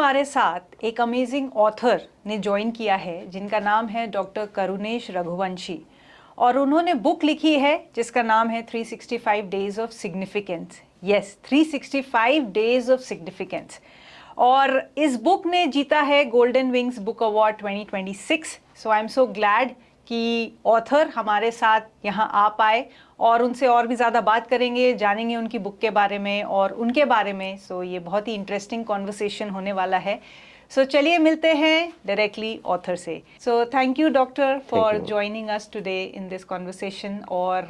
हमारे साथ एक अमेजिंग ऑथर ने ज्वाइन किया है जिनका नाम है डॉक्टर करुणेश रघुवंशी और उन्होंने बुक लिखी है जिसका नाम है 365 days of significance. Yes, 365 days of significance. और इस बुक ने जीता है golden wings book award 2026। So I am so glad कि ऑथर हमारे साथ यहाँ आ पाए और उनसे और भी ज़्यादा बात करेंगे, जानेंगे उनकी बुक के बारे में और उनके बारे में। सो ये बहुत ही इंटरेस्टिंग कॉन्वर्सेशन होने वाला है। सो चलिए मिलते हैं डायरेक्टली ऑथर से। सो thank you doctor for joining us today in this conversation. और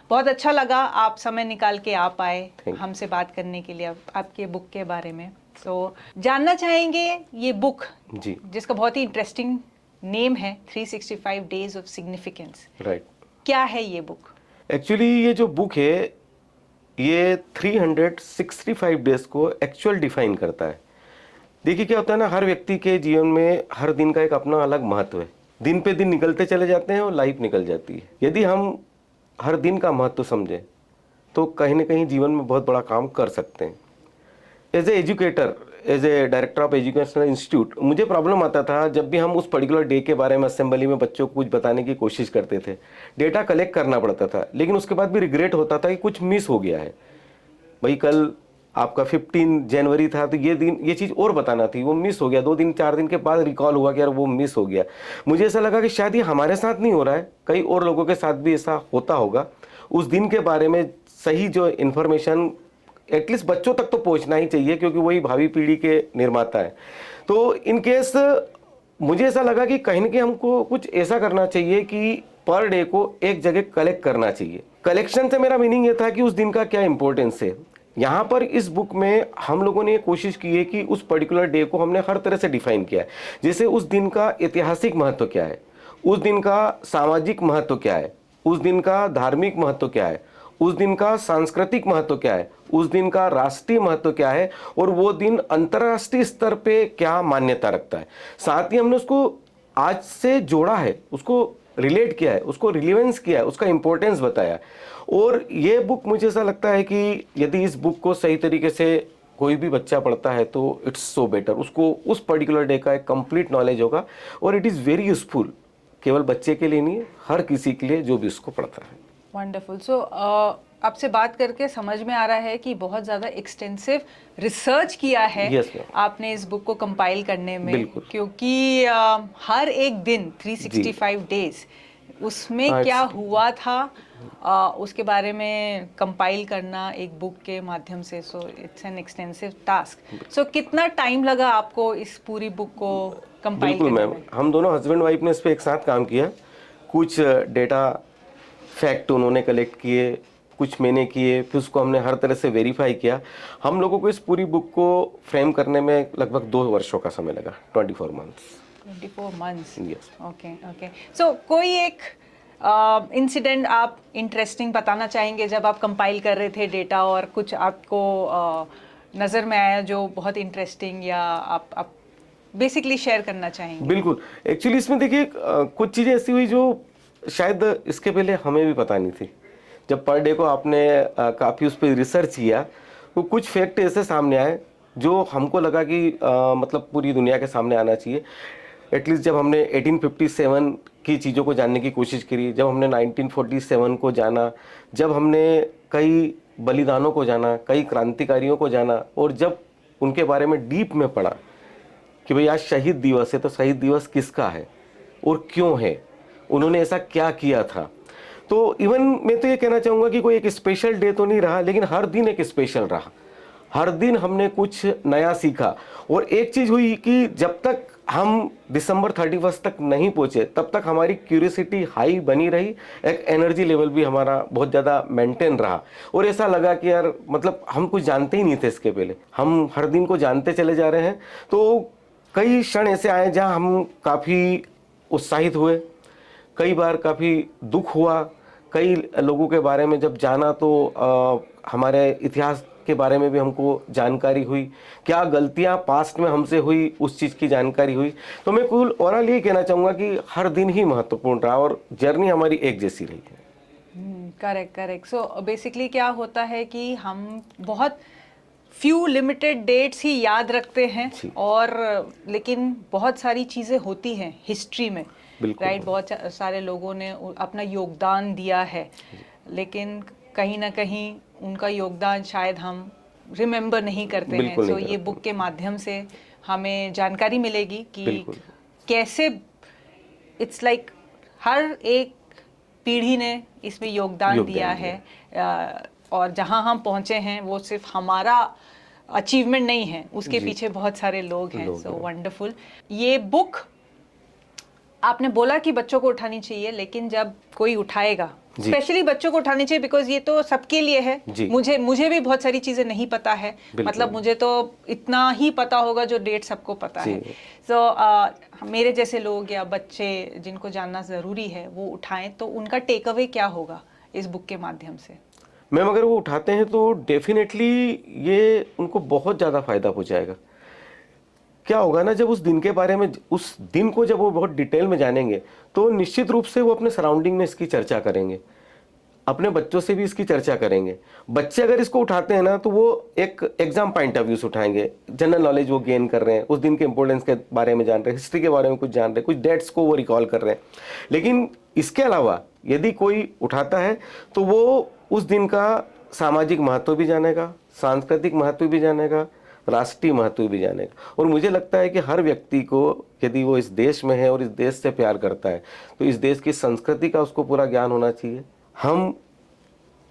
बहुत अच्छा लगा आप समय निकाल के आ पाए हमसे बात करने के लिए आपके बुक के बारे में। सो जानना चाहेंगे ये बुक जी जिसका बहुत ही इंटरेस्टिंग नेम है 365 डेज ऑफ सिग्निफिकेंस, राइट, क्या है ये बुक? एक्चुअली ये जो बुक है ये 365 डेज को एक्चुअल डिफाइन करता है। देखिए क्या होता है ना, हर व्यक्ति के जीवन में हर दिन का एक अपना अलग महत्व है। दिन पे दिन निकलते चले जाते हैं और लाइफ निकल जाती है। यदि हम हर दिन का महत्व समझें तो कहीं ना कहीं जीवन में बहुत बड़ा काम कर सकते हैं। As a educator, as a director of educational institute, मुझे प्रॉब्लम आता था जब भी हम उस पर्टिकुलर डे के बारे में असेंबली में बच्चों को कुछ बताने की कोशिश करते थे। डेटा कलेक्ट करना पड़ता था, लेकिन उसके बाद भी रिग्रेट होता था कि कुछ मिस हो गया है। भाई कल आपका 15 जनवरी था तो ये दिन ये चीज़ और बताना थी, वो मिस हो गया। 2 दिन 4 दिन के बाद रिकॉल हुआ कि यार वो मिस हो गया। मुझे ऐसा लगा कि शायद ये हमारे साथ नहीं हो रहा है, कई और लोगों के साथ भी ऐसा होता होगा। उस दिन के बारे में सही जो इन्फॉर्मेशन एटलीस्ट बच्चों तक तो पहुंचना ही चाहिए, क्योंकि वही भावी पीढ़ी के निर्माता है। तो इन केस मुझे ऐसा लगा कि कहीं ना कहीं हमको कुछ ऐसा करना चाहिए कि पर डे को एक जगह कलेक्ट करना चाहिए। कलेक्शन से मेरा मीनिंग ये था कि उस दिन का क्या इंपॉर्टेंस है। यहाँ पर इस बुक में हम लोगों ने कोशिश की है कि उस पर्टिकुलर डे को हमने हर तरह से डिफाइन किया है। जैसे उस दिन का ऐतिहासिक महत्व क्या है, उस दिन का सामाजिक महत्व क्या है, उस दिन का धार्मिक महत्व क्या है, उस दिन का सांस्कृतिक महत्व क्या है, उस दिन का राष्ट्रीय महत्व क्या है, और वो दिन अंतर्राष्ट्रीय स्तर पे क्या मान्यता रखता है। साथ ही हमने उसको आज से जोड़ा है, उसको रिलेट किया है, उसको रिलेवेंस किया है, उसका इंपॉर्टेंस बताया। और ये बुक मुझे ऐसा लगता है कि यदि इस बुक को सही तरीके से कोई भी बच्चा पढ़ता है तो इट्स सो बेटर, उसको उस पर्टिकुलर डे का एक कंप्लीट नॉलेज होगा। और इट इज़ वेरी यूजफुल, केवल बच्चे के लिए नहीं है, हर किसी के लिए जो भी उसको पढ़ता है। वंडरफुल। सो आपसे बात करके समझ में आ रहा है कि बहुत ज़्यादा एक्सटेंसिव रिसर्च किया है आपने इस बुक को कंपाइल करने में, क्योंकि हर एक दिन 365 डेज उसमें क्या हुआ था उसके बारे में कंपाइल करना एक बुक के माध्यम से। So it's an extensive task. So कितना टाइम लगा आपको इस पूरी बुक को कंपाइल करने में? बिल्कुल मैम, हम दोनों हस्बैंड वाइफ ने इस पर एक साथ काम किया। कुछ डेटा फैक्ट उन्होंने कलेक्ट किए, कुछ मैंने किए, फिर उसको हमने हर तरह से वेरीफाई किया। हम लोगों को इस पूरी बुक को फ्रेम करने में लगभग 2 वर्षों का समय लगा, 24 months. 24 months, yes. Okay okay. So कोई एक इंसिडेंट आप इंटरेस्टिंग बताना चाहेंगे जब आप कंपाइल कर रहे थे डेटा, और कुछ आपको नज़र में आया जो बहुत इंटरेस्टिंग, या आप बेसिकली शेयर करना चाहेंगे? बिल्कुल। एक्चुअली इसमें देखिए कुछ चीज़ें ऐसी हुई जो शायद इसके पहले हमें भी पता नहीं थी। जब पर डे को आपने काफ़ी उस पर रिसर्च किया तो कुछ फैक्ट ऐसे सामने आए जो हमको लगा कि मतलब पूरी दुनिया के सामने आना चाहिए। एटलीस्ट जब हमने 1857 की चीज़ों को जानने की कोशिश करी, जब हमने 1947 को जाना, जब हमने कई बलिदानों को जाना, कई क्रांतिकारियों को जाना, और जब उनके बारे में डीप में पढ़ा कि भाई आज शहीद दिवस है तो शहीद दिवस किसका है और क्यों है, उन्होंने ऐसा क्या किया था। तो इवन मैं तो ये कहना चाहूँगा कि कोई एक स्पेशल डे तो नहीं रहा, लेकिन हर दिन एक स्पेशल रहा। हर दिन हमने कुछ नया सीखा। और एक चीज़ हुई कि जब तक हम दिसंबर 31 तक नहीं पहुँचे तब तक हमारी क्यूरियोसिटी हाई बनी रही, एक एनर्जी लेवल भी हमारा बहुत ज़्यादा मेंटेन रहा। और ऐसा लगा कि यार मतलब हम कुछ जानते ही नहीं थे इसके पहले, हम हर दिन को जानते चले जा रहे हैं। तो कई क्षण ऐसे आए जहाँ हम काफ़ी उत्साहित हुए, कई बार काफ़ी दुख हुआ, कई लोगों के बारे में जब जाना तो हमारे इतिहास के बारे में भी हमको जानकारी हुई, क्या गलतियां पास्ट में हमसे हुई उस चीज़ की जानकारी हुई। तो मैं कुल ओवरऑल ये कहना चाहूँगा कि हर दिन ही महत्वपूर्ण रहा और जर्नी हमारी एक जैसी रही है। Correct correct. सो बेसिकली क्या होता है कि हम बहुत फ्यू लिमिटेड डेट्स ही याद रखते हैं जी। और लेकिन बहुत सारी चीज़ें होती हैं हिस्ट्री में, बिल्कुल। राइट। बहुत सारे लोगों ने अपना योगदान दिया है, लेकिन कहीं ना कहीं उनका योगदान शायद हम रिमेम्बर नहीं करते हैं। बिल्कुल सो नहीं ये करते। बुक के माध्यम से हमें जानकारी मिलेगी कि बिल्कुल। कैसे इट्स लाइक हर एक पीढ़ी ने इसमें योगदान दिया है, और जहां हम पहुंचे हैं वो सिर्फ हमारा अचीवमेंट नहीं है, उसके जी। पीछे बहुत सारे लोग हैं। लोग सो हैं। वंडरफुल। ये बुक आपने बोला कि बच्चों को उठानी चाहिए, लेकिन जब कोई उठाएगा, जी। स्पेशली बच्चों को उठानी चाहिए बिकॉज ये तो सबके लिए है। जी। मुझे भी बहुत सारी चीज़ें नहीं पता है, बिल्कुल। मतलब मुझे तो इतना ही पता होगा जो डेट सबको पता जी। है। सो मेरे जैसे लोग या बच्चे जिनको जानना ज़रूरी है वो उठाएं, तो उनका टेक अवे क्या होगा इस बुक के माध्यम से? मैम अगर वो उठाते हैं तो डेफिनेटली ये उनको बहुत ज़्यादा फायदा पहुंचाएगा। क्या होगा ना, जब उस दिन के बारे में, उस दिन को जब वो बहुत डिटेल में जानेंगे तो निश्चित रूप से वो अपने सराउंडिंग में इसकी चर्चा करेंगे, अपने बच्चों से भी इसकी चर्चा करेंगे। बच्चे अगर इसको उठाते हैं ना तो वो एक एग्जाम पॉइंट ऑफ व्यू से उठाएंगे, जनरल नॉलेज वो गेन कर रहे हैं, उस दिन के इंपॉर्टेंस के बारे में जान रहे हैं, हिस्ट्री के बारे में कुछ जान रहे हैं, कुछ डेट्स को वो रिकॉल कर रहे हैं। लेकिन इसके अलावा यदि कोई उठाता है तो वो उस दिन का सामाजिक महत्व भी जानेगा, सांस्कृतिक महत्व भी जानेगा, राष्ट्रीय महत्व भी जानेगा। और मुझे लगता है कि हर व्यक्ति को, यदि वो इस देश में है और इस देश से प्यार करता है, तो इस देश की संस्कृति का उसको पूरा ज्ञान होना चाहिए। हम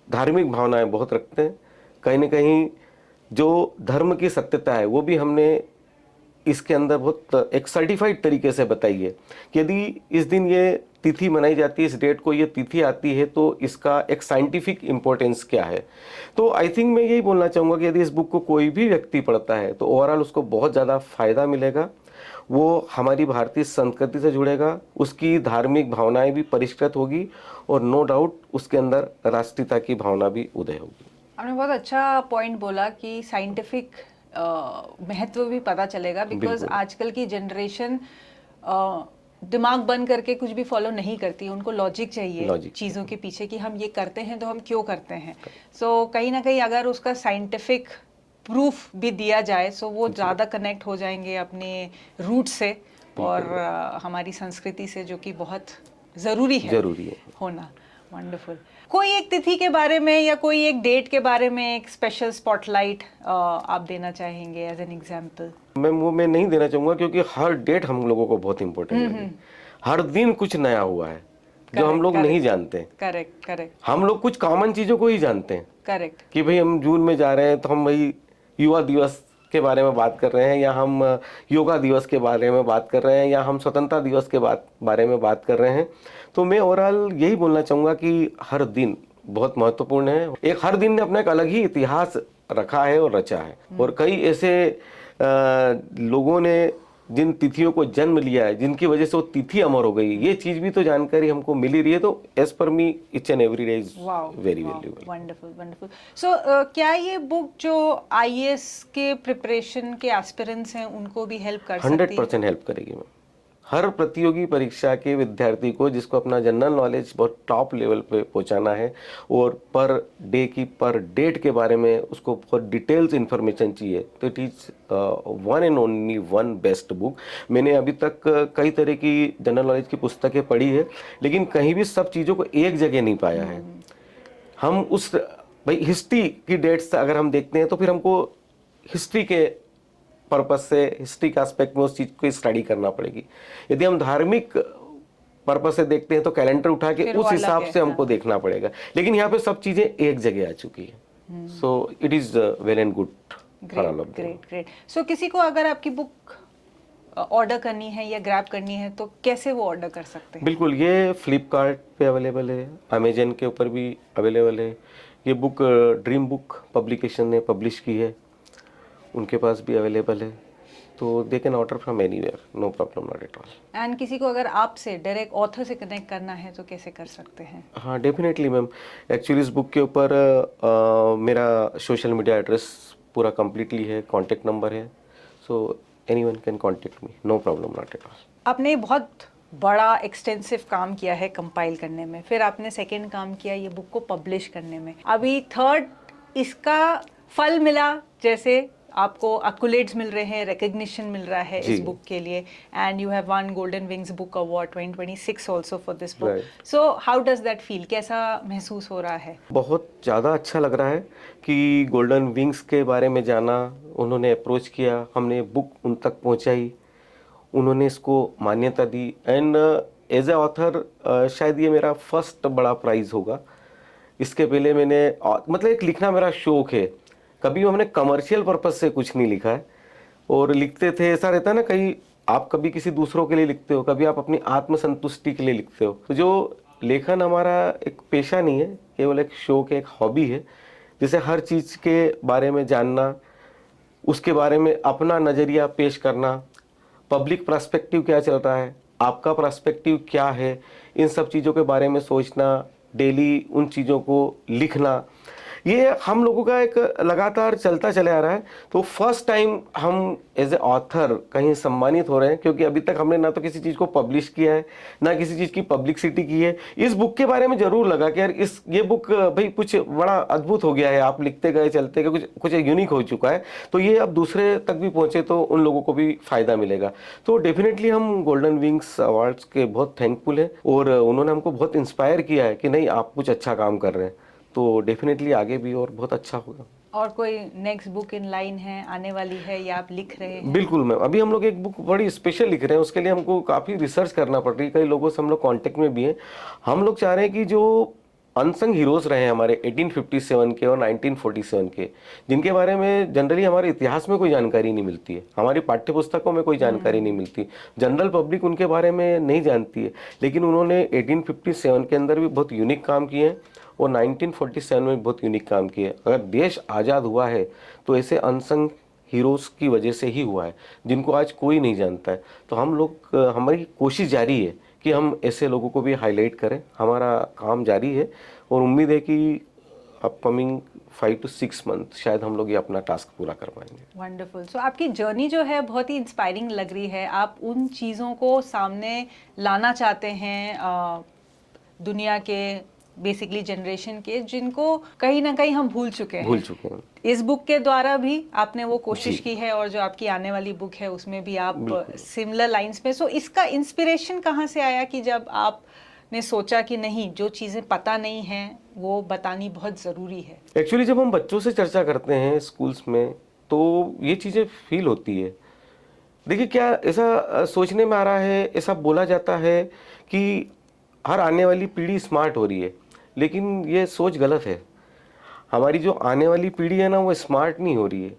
धार्मिक भावनाएं बहुत रखते हैं, कहीं ना कहीं जो धर्म की सत्यता है वो भी हमने इसके अंदर बहुत एक सर्टिफाइड तरीके से बताई है कि यदि इस दिन ये तिथि मनाई जाती है, इस डेट को ये तिथि आती है, तो इसका एक साइंटिफिक इम्पोर्टेंस क्या है। तो आई थिंक मैं यही बोलना चाहूँगा कि यदि इस बुक को कोई भी व्यक्ति पढ़ता है तो ओवरऑल उसको बहुत ज़्यादा फायदा मिलेगा, वो हमारी भारतीय संस्कृति से जुड़ेगा, उसकी धार्मिक भावनाएं भी परिष्कृत होगी और नो डाउट उसके अंदर राष्ट्रीयता की भावना भी उदय होगी। आपने बहुत अच्छा पॉइंट बोला कि साइंटिफिक महत्व भी पता चलेगा, बिकॉज बिल्कुल। आजकल की जनरेशन दिमाग बंद करके कुछ भी फॉलो नहीं करती, उनको लॉजिक चाहिए Logic चीज़ों के पीछे कि हम ये करते हैं तो हम क्यों करते हैं। सो कहीं ना कहीं अगर उसका साइंटिफिक प्रूफ भी दिया जाए सो वो ज़्यादा कनेक्ट हो जाएंगे अपने रूट से और हमारी संस्कृति से, जो कि बहुत ज़रूरी है होना। वंडरफुल। कोई एक तिथि के बारे में या कोई एक डेट के बारे में एक स्पेशल स्पॉटलाइट आप देना चाहेंगे एज एन एग्जांपल? मैं नहीं देना चाहूँगा, क्योंकि हर डेट हम लोगों को बहुत इंपॉर्टेंट है। हर दिन कुछ नया हुआ है जो हम लोग नहीं जानते। करेक्ट। हम लोग कुछ कॉमन चीज़ों को ही जानते हैं। करेक्ट। कि भाई हम जून में जा रहे हैं तो हम भाई युवा दिवस के बारे में बात कर रहे हैं, या हम योगा दिवस के बारे में बात कर रहे हैं, या हम स्वतंत्रता दिवस के बारे में बात कर रहे हैं। तो मैं ओवरऑल यही बोलना चाहूँगा कि हर दिन बहुत महत्वपूर्ण है। एक हर दिन ने अपना एक अलग ही इतिहास रखा है और रचा है, और कई ऐसे लोगों ने जिन तिथियों को जन्म लिया है, जिनकी वजह से वो तिथि अमर हो गई, ये चीज भी तो जानकारी हमको मिल ही रही है। तो as per me each and every day is very valuable. Wonderful. So क्या ये बुक जो आईएएस के प्रिपरेशन के एस्पिरेंट्स हैं उनको भी हेल्प कर सकती है? 100% हेल्प करेगी मैम। हर प्रतियोगी परीक्षा के विद्यार्थी को, जिसको अपना जनरल नॉलेज बहुत टॉप लेवल पे पहुंचाना है और पर डे की पर डेट के बारे में उसको बहुत डिटेल्स इन्फॉर्मेशन चाहिए, तो it is one and only one best book. मैंने अभी तक कई तरह की जनरल नॉलेज की पुस्तकें पढ़ी है, लेकिन कहीं भी सब चीज़ों को एक जगह नहीं पाया है। हम उस भाई हिस्ट्री की डेट्स अगर हम देखते हैं तो फिर हमको हिस्ट्री के पर्पस से, हिस्ट्री के एस्पेक्ट में उस चीज को स्टडी करना पड़ेगी। यदि हम धार्मिक पर्पस से देखते हैं तो कैलेंडर उठा के उस हिसाब से हमको देखना पड़ेगा, लेकिन यहाँ पे सब चीजें एक जगह आ चुकी है। So it is well and good for all of them. Great. So किसी को अगर आपकी बुक ऑर्डर करनी है या ग्रैब करनी है तो कैसे वो ऑर्डर कर सकते हैं? बिल्कुल, ये फ्लिपकार्ट पे अवेलेबल है, अमेजन के ऊपर भी अवेलेबल है। ये बुक ड्रीम बुक पब्लिकेशन ने पब्लिश की है, उनके पास भी अवेलेबल है, तो they can order from anywhere, no problem, not at all. And किसी को अगर आपसे डायरेक्ट ऑथर से कनेक्ट करना है तो कैसे कर सकते हैं? हाँ डेफिनेटली मैम। एक्चुअली इस बुक के ऊपर मेरा सोशल मीडिया एड्रेस पूरा कम्प्लीटली है, कॉन्टेक्ट नंबर है, so anyone can contact me, no problem, not at all. आपने बहुत बड़ा एक्सटेंसिव काम किया है कंपाइल करने में, फिर आपने सेकंड काम किया ये बुक को पब्लिश करने में, अभी थर्ड इसका फल मिला, जैसे आपको एक्कुलेट्स मिल रहे हैं, रिकग्निशन मिल रहा है जी। इस बुक के लिए, and you have one golden wings book award 2026 also for this book. Right. So how does that feel, कैसा महसूस हो रहा है? बहुत ज़्यादा अच्छा लग रहा है कि गोल्डन विंग्स के बारे में जाना, उन्होंने अप्रोच किया, हमने बुक उन तक पहुंचाई, उन्होंने इसको मान्यता दी, एंड एज ए ऑथर शायद ये मेरा फर्स्ट बड़ा प्राइज़ होगा. इसके पहले मैंने मतलब एक लिखना मेरा शौक है, कभी हमने कमर्शियल पर्पज से कुछ नहीं लिखा है. और लिखते थे, ऐसा रहता है ना, कहीं आप कभी किसी दूसरों के लिए लिखते हो, कभी आप अपनी आत्मसंतुष्टि के लिए लिखते हो. तो जो लेखन हमारा एक पेशा नहीं है, केवल एक शौक है, एक हॉबी है, जिसे हर चीज़ के बारे में जानना, उसके बारे में अपना नज़रिया पेश करना, पब्लिक पर्सपेक्टिव क्या चल रहा है, आपका पर्सपेक्टिव क्या है, इन सब चीज़ों के बारे में सोचना, डेली उन चीज़ों को लिखना, ये हम लोगों का एक लगातार चलता चले आ रहा है. तो फर्स्ट टाइम हम एज ए ऑथर कहीं सम्मानित हो रहे हैं, क्योंकि अभी तक हमने ना तो किसी चीज़ को पब्लिश किया है, ना किसी चीज़ की पब्लिसिटी की है. इस बुक के बारे में ज़रूर लगा कि यार ये बुक भाई कुछ बड़ा अद्भुत हो गया है, आप लिखते गए चलते गए, कुछ कुछ यूनिक हो चुका है, तो ये अब दूसरे तक भी पहुँचे तो उन लोगों को भी फ़ायदा मिलेगा. तो डेफिनेटली हम गोल्डन विंग्स अवार्ड्स के बहुत थैंकफुल हैं, और उन्होंने हमको बहुत इंस्पायर किया है कि नहीं, आप कुछ अच्छा काम कर रहे हैं, तो डेफिनेटली आगे भी और बहुत अच्छा होगा. और कोई नेक्स्ट बुक इन लाइन है, आने वाली है, या आप लिख रहे हैं? बिल्कुल मैम, अभी हम लोग एक बुक बड़ी स्पेशल लिख रहे हैं, उसके लिए हमको काफ़ी रिसर्च करना पड़ रही है, कई लोगों से हम लोग कांटेक्ट में भी हैं. हम लोग चाह रहे हैं कि जो अनसंग हीरोज़ रहे हैं हमारे 1857 के और 1947 के, जिनके बारे में जनरली हमारे इतिहास में कोई जानकारी नहीं मिलती है, हमारी पाठ्य पुस्तकों में कोई जानकारी नहीं मिलती, जनरल पब्लिक उनके बारे में नहीं जानती है, लेकिन उन्होंने 1857 के अंदर भी बहुत यूनिक काम किए हैं और 1947 में बहुत यूनिक काम किए. अगर देश आज़ाद हुआ है तो ऐसे अनसंग हीरोज़ की वजह से ही हुआ है, जिनको आज कोई नहीं जानता है. तो हम लोग, हमारी कोशिश जारी है कि हम ऐसे लोगों को भी हाईलाइट करें, हमारा काम जारी है, और उम्मीद है कि अपकमिंग 5 to 6 मंथ शायद हम लोग ये अपना टास्क पूरा कर पाएंगे. वंडरफुल. सो आपकी जर्नी जो है बहुत ही इंस्पायरिंग लग रही है. आप उन चीज़ों को सामने लाना चाहते हैं दुनिया के बेसिकली जनरेशन के, जिनको कहीं ना कहीं हम भूल चुके हैं. इस बुक के द्वारा भी आपने वो कोशिश की है, और जो आपकी आने वाली बुक है उसमें भी आप सिमिलर लाइंस पे. सो इसका इंस्पिरेशन कहाँ से आया कि जब आपने सोचा कि नहीं, जो चीज़ें पता नहीं हैं वो बतानी बहुत ज़रूरी है? एक्चुअली जब हम बच्चों से चर्चा करते हैं स्कूल्स में, तो ये चीज़ें फील होती है. देखिए, क्या ऐसा सोचने में आ रहा है, ऐसा बोला जाता है कि हर आने वाली पीढ़ी स्मार्ट हो रही है, लेकिन ये सोच गलत है. हमारी जो आने वाली पीढ़ी है ना, वो स्मार्ट नहीं हो रही है,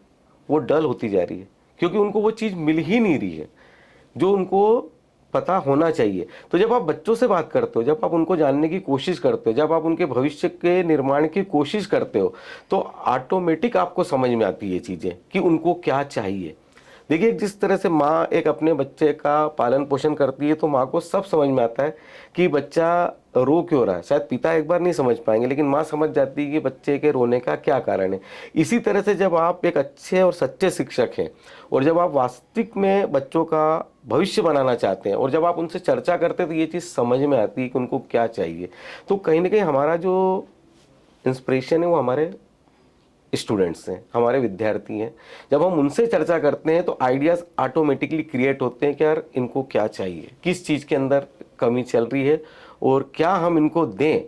वो डल होती जा रही है, क्योंकि उनको वो चीज़ मिल ही नहीं रही है जो उनको पता होना चाहिए. तो जब आप बच्चों से बात करते हो, जब आप उनको जानने की कोशिश करते हो, जब आप उनके भविष्य के निर्माण की कोशिश करते हो, तो ऑटोमेटिक आपको समझ में आती है ये चीज़ें कि उनको क्या चाहिए. देखिए, जिस तरह से माँ एक अपने बच्चे का पालन पोषण करती है, तो माँ को सब समझ में आता है कि बच्चा रो क्यों रहा है. शायद पिता एक बार नहीं समझ पाएंगे, लेकिन माँ समझ जाती है कि बच्चे के रोने का क्या कारण है. इसी तरह से जब आप एक अच्छे और सच्चे शिक्षक हैं, और जब आप वास्तविक में बच्चों का भविष्य बनाना चाहते हैं, और जब आप उनसे चर्चा करते हैं, तो ये चीज़ समझ में आती है कि उनको क्या चाहिए. तो कहीं ना कहीं हमारा जो इंस्पिरेशन है वो हमारे स्टूडेंट्स हैं, हमारे विद्यार्थी हैं. जब हम उनसे चर्चा करते हैं तो आइडियाज़ ऑटोमेटिकली क्रिएट होते हैं कि यार इनको क्या चाहिए, किस चीज़ के अंदर कमी चल रही है, और क्या हम इनको दें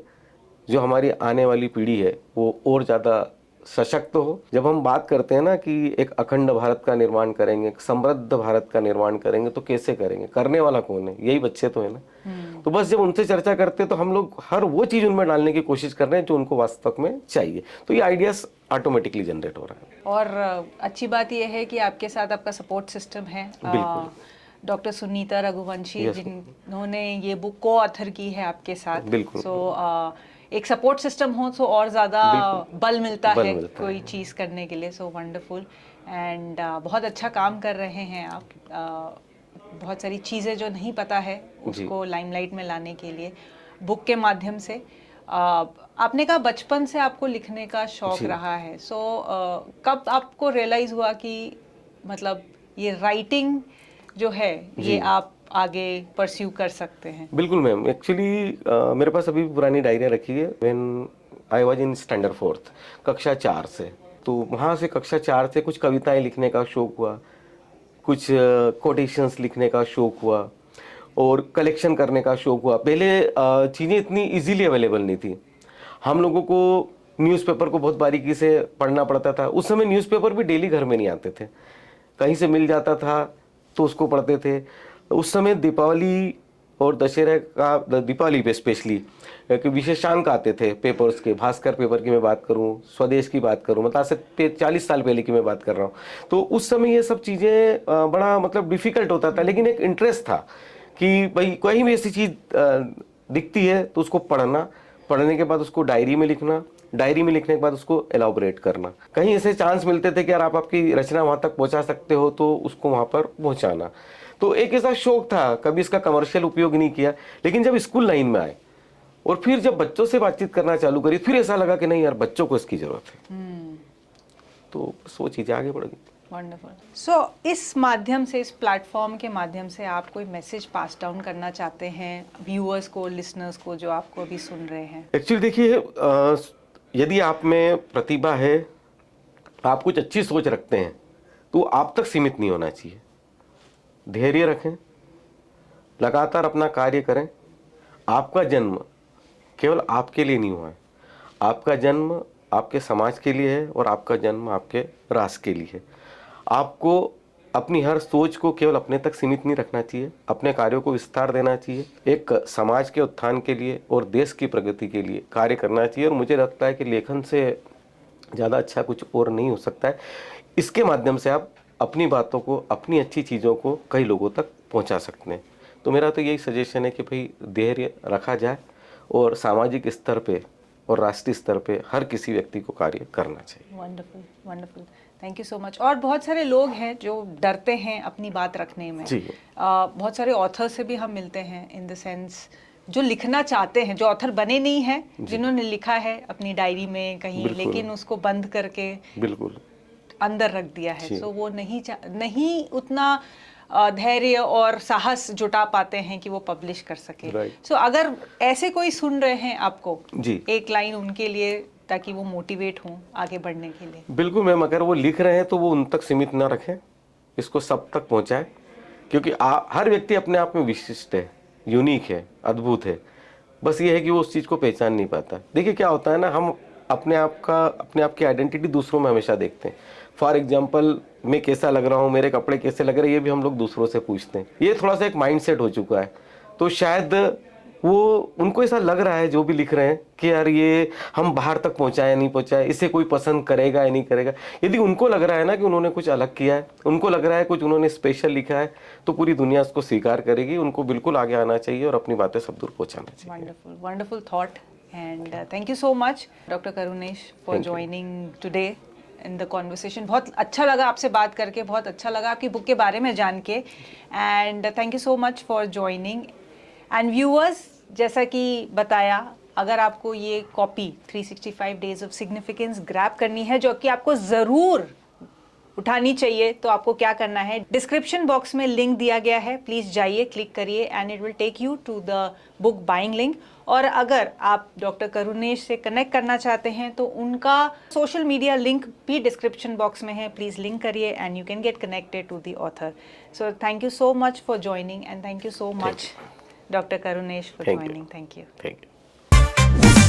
जो हमारी आने वाली पीढ़ी है वो और ज़्यादा सशक्त हो. जब हम बात करते हैं ना कि एक अखंड भारत का निर्माण करेंगे, एक समृद्ध भारत का निर्माण करेंगे, तो कैसे करेंगे, करने वाला कौन है, यही बच्चे तो है ना. तो बस जब उनसे चर्चा करते हैं तो हम लोग हर वो चीज़ उनमें डालने की कोशिश कर रहे हैं जो उनको वास्तव में चाहिए. तो ये आइडियाज़ ऑटोमेटिकली जनरेट हो रहा है. और अच्छी बात यह है कि आपके साथ आपका सपोर्ट सिस्टम है. डॉक्टर सुनीता रघुवंशी, जिन्होंने ये बुक को ऑथर की है आपके साथ. बिल्कुल. सो एक सपोर्ट सिस्टम हो तो और ज़्यादा बल मिलता है कोई चीज़ करने के लिए. So wonderful. एंड बहुत अच्छा काम कर रहे हैं आप. बहुत सारी चीज़ें जो नहीं पता है उसको लाइमलाइट में लाने के लिए बुक के माध्यम से. आपने कहा बचपन से आपको लिखने का शौक रहा है. सो कब आपको रियलाइज़ हुआ कि मतलब ये राइटिंग जो है ये आप आगे परस्यू कर सकते हैं? बिल्कुल मैम. एक्चुअली मेरे पास अभी पुरानी डायरिया रखी है. When I was in standard 4th, कक्षा 4 से. तो वहाँ से कक्षा 4 से कुछ कविताएं लिखने का शौक हुआ, कुछ कोटेशंस लिखने का शौक हुआ और कलेक्शन करने का शौक हुआ। पहले चीज़ें इतनी इजीली अवेलेबल नहीं थी। हम लोगों को न्यूज़पेपर को बहुत बारीकी से पढ़ना पड़ता था। उस समय न्यूज़पेपर भी डेली घर में नहीं आते थे, कहीं से मिल जाता था तो उसको पढ़ते थे। उस समय दीपावली और दशहरा का, दीपावली पे स्पेशली कि विशेषांक आते थे पेपर्स के। भास्कर पेपर की मैं बात करूं, स्वदेश की बात करूं, मतलब आज से 40 साल पहले की मैं बात कर रहा हूं। तो उस समय ये सब चीज़ें बड़ा मतलब डिफ़िकल्ट होता था, लेकिन एक इंटरेस्ट था कि भाई कोई भी ऐसी चीज़ दिखती है तो उसको पढ़ना, पढ़ने के बाद उसको डायरी में लिखना, डायरी में लिखने के बाद उसको एलाबोरेट करना। कहीं ऐसे चांस मिलते थे कि यार आप आपकी रचना वहाँ तक पहुँचा सकते हो तो उसको वहाँ पर पहुँचाना। तो एक ऐसा शौक था, कभी इसका कमर्शियल उपयोग नहीं किया। लेकिन जब स्कूल लाइन में आए और फिर जब बच्चों से बातचीत करना चालू करी, फिर ऐसा लगा कि नहीं यार बच्चों को इसकी ज़रूरत है। तो बस वो चीज़ें आगे बढ़ गई। वंडरफुल। सो इस माध्यम से, इस प्लेटफॉर्म के माध्यम से आप कोई मैसेज पास डाउन करना चाहते हैं व्यूअर्स को, लिसनर्स को जो आपको अभी सुन रहे हैं? एक्चुअली देखिए, यदि आप में प्रतिभा है, आप कुछ अच्छी सोच रखते हैं, तो आप तक सीमित नहीं होना चाहिए। धैर्य रखें, लगातार अपना कार्य करें। आपका जन्म केवल आपके लिए नहीं हुआ है, आपका जन्म आपके समाज के लिए है और आपका जन्म आपके राष्ट्र के लिए है। आपको अपनी हर सोच को केवल अपने तक सीमित नहीं रखना चाहिए, अपने कार्यों को विस्तार देना चाहिए। एक समाज के उत्थान के लिए और देश की प्रगति के लिए कार्य करना चाहिए। और मुझे लगता है कि लेखन से ज़्यादा अच्छा कुछ और नहीं हो सकता है। इसके माध्यम से आप अपनी बातों को, अपनी अच्छी चीज़ों को कई लोगों तक पहुंचा सकते हैं। तो मेरा तो यही सजेशन है कि भाई धैर्य रखा जाए और सामाजिक स्तर पे और राष्ट्रीय स्तर पे हर किसी व्यक्ति को कार्य करना चाहिए। Wonderful, wonderful, thank you so much. और बहुत सारे लोग हैं जो डरते हैं अपनी बात रखने में। जी। बहुत सारे ऑथर से भी हम मिलते हैं, इन द सेंस जो लिखना चाहते हैं, जो ऑथर बने नहीं हैं, जिन्होंने लिखा है अपनी डायरी में कहीं, लेकिन उसको बंद करके बिल्कुल अंदर रख दिया है। सो वो नहीं उतना धैर्य और साहस जुटा पाते हैं कि वो पब्लिश कर सके। सो अगर ऐसे कोई सुन रहे हैं आपको, जी, एक लाइन उनके लिए, ताकि वो मोटिवेट हों आगे बढ़ने के लिए। बिल्कुल मैम, अगर वो लिख रहे हैं तो वो उन तक सीमित ना रखें, इसको सब तक पहुंचाएं। क्योंकि हर व्यक्ति अपने आप में विशिष्ट है, यूनिक है, अद्भुत है। बस ये है कि वो उस चीज़ को पहचान नहीं पाता। देखिए क्या होता है ना, हम अपने आप की आइडेंटिटी दूसरों में हमेशा देखते हैं। फॉर एग्जाम्पल, मैं कैसा लग रहा हूँ, मेरे कपड़े कैसे लग रहे हैं, ये भी हम लोग दूसरों से पूछते हैं। ये थोड़ा सा एक माइंडसेट हो चुका है। तो शायद वो उनको ऐसा लग रहा है जो भी लिख रहे हैं कि यार ये हम बाहर तक पहुंचाए नहीं पहुंचाए, इसे कोई पसंद करेगा या नहीं करेगा। यदि उनको लग रहा है ना कि उन्होंने कुछ अलग किया है, उनको लग रहा है कुछ उन्होंने स्पेशल लिखा है, तो पूरी दुनिया उसको स्वीकार करेगी। उनको बिल्कुल आगे आना चाहिए और अपनी बातें सब दूर पहुंचाना चाहिए। Wonderful, wonderful thought, and thank you so much doctor Karunesh for joining today in the conversation. बहुत अच्छा लगा आपसे बात करके, बहुत अच्छा लगा आपकी बुक के बारे में जान के, and thank you so much for joining. And viewers, जैसा कि बताया, अगर आपको ये copy 365 days of significance grab करनी है, जो कि आपको ज़रूर उठानी चाहिए, तो आपको क्या करना है, डिस्क्रिप्शन बॉक्स में लिंक दिया गया है, प्लीज़ जाइए, क्लिक करिए, and it will take you to the book buying link. और अगर आप डॉक्टर करुणेश से कनेक्ट करना चाहते हैं तो उनका सोशल मीडिया लिंक भी डिस्क्रिप्शन बॉक्स में है, प्लीज़ लिंक करिए and you can get connected to the author. So thank you so much for joining, and thank you so much doctor Karunesh for joining. Thank you.